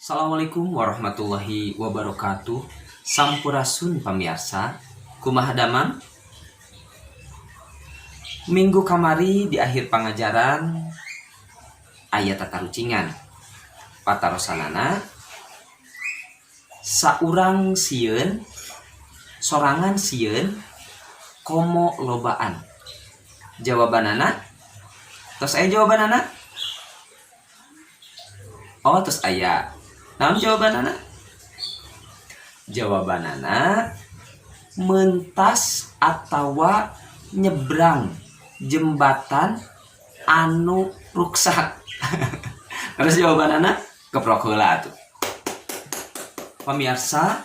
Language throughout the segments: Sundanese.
Assalamualaikum warahmatullahi wabarakatuh. Sampurasun pamirsa, kumaha damang? Minggu kamari di akhir pangajaran aya tatarucingan. Patarosanana saurang sieun, sorangan sieun, komo lobaan. Jawabanana? Tos aya jawabanana? Oh, tos aya. Naon jawabanana? Jawabanana mentas atawa nyebrang jembatan anu ruksak. Terus jawabanana keprok heula atuh. Pamirsa,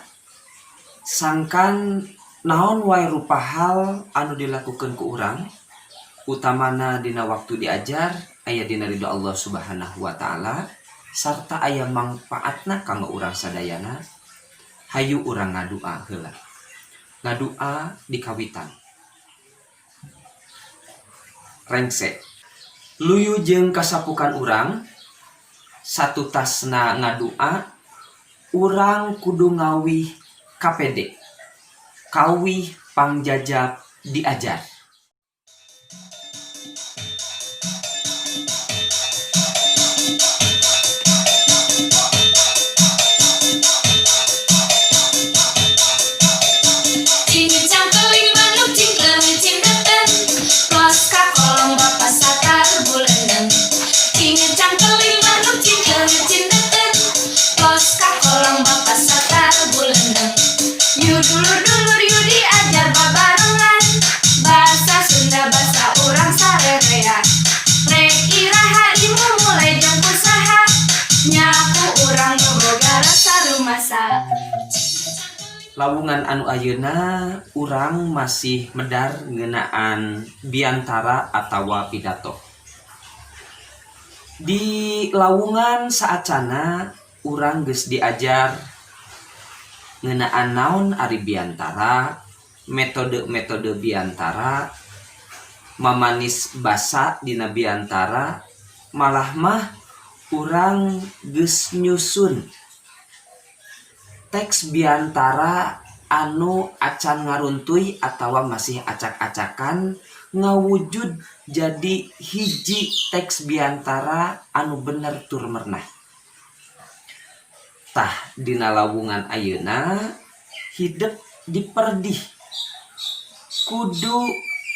sangkan naon wae rupa hal anu dilakukeun ku urang, utamana dina waktu diajar aya dina ridho Allah Subhanahu wa taala sarta aya mangpaatna kanggo urang sadayana. Hayu urang ngadua heula. Ngadua di kawitan. Rengse. Luyu jeung kasapukan urang satu tasna ngadua, urang kudu ngawih KPD. Kawih pangjajab diajar. Dulur-dulur yu diajar babarengan bahasa Sunda bahasa urang sarerea. Rek iraha ilmu mulai jeung usaha nyaku urang boga rasa rumasa. Lawungan anu ayeuna urang masih medar ngeunaan biantara atawa pidato. Di lawungan saacana urang geus diajar ngeunaan naon ari biantara, metode-metode biantara, mamanis basa dina biantara, malah mah urang geus nyusun teks biantara anu acan ngaruntuy atawa masih acak-acakan ngawujud jadi hiji teks biantara anu bener tur mernah. Tah dina lawungan ayeuna hidup diperdih kudu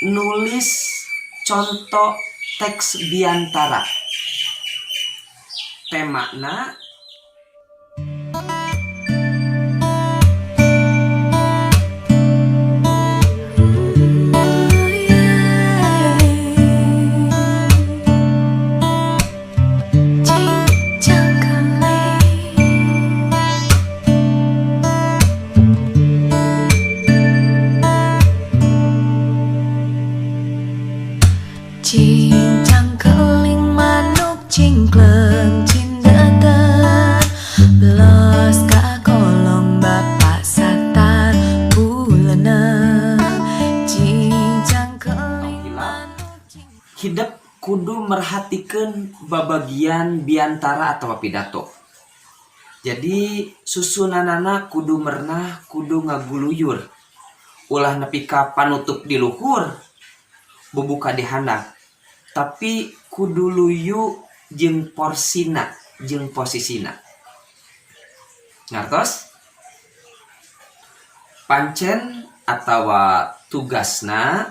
nulis contoh teks biantara. Temana Cincang keling manuk cingkleng cindeten belos ka kolong bapak satar buleuneng cincang keling manuk hidup kudu merhatikeun babagian biantara atawa pidato. Jadi susunanana kudu mernah, kudu ngaguluyur. Ulah nepi ka panutup di luhur, bubuka di handap. Tapi kudu luyu jeung porsina, jeung posisina. Ngartos? Pancen atawa tugasna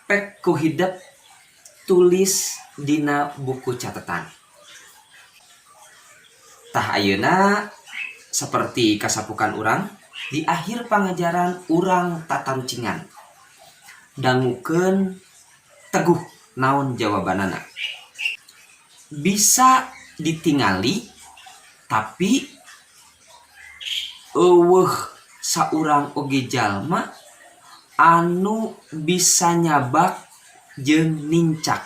pek ku hidup tulis dina buku catatan. Tah ayeuna seperti kasapukan urang di akhir pangajaran urang tatarucingan. Dangukeun teguh naon jawabanana. Bisa ditingali tapi eueuh saurang oge jalma anu bisa nyabak jeung nincak.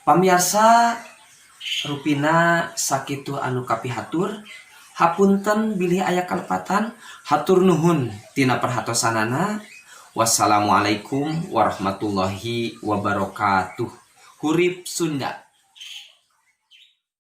Pamirsa rupina sakitu anu kapihatur. Hapunten bilih aya kalepatan. Hatur nuhun tina perhatosanana. Wassalamualaikum warahmatullahi wabarakatuh. Hurip Sunda.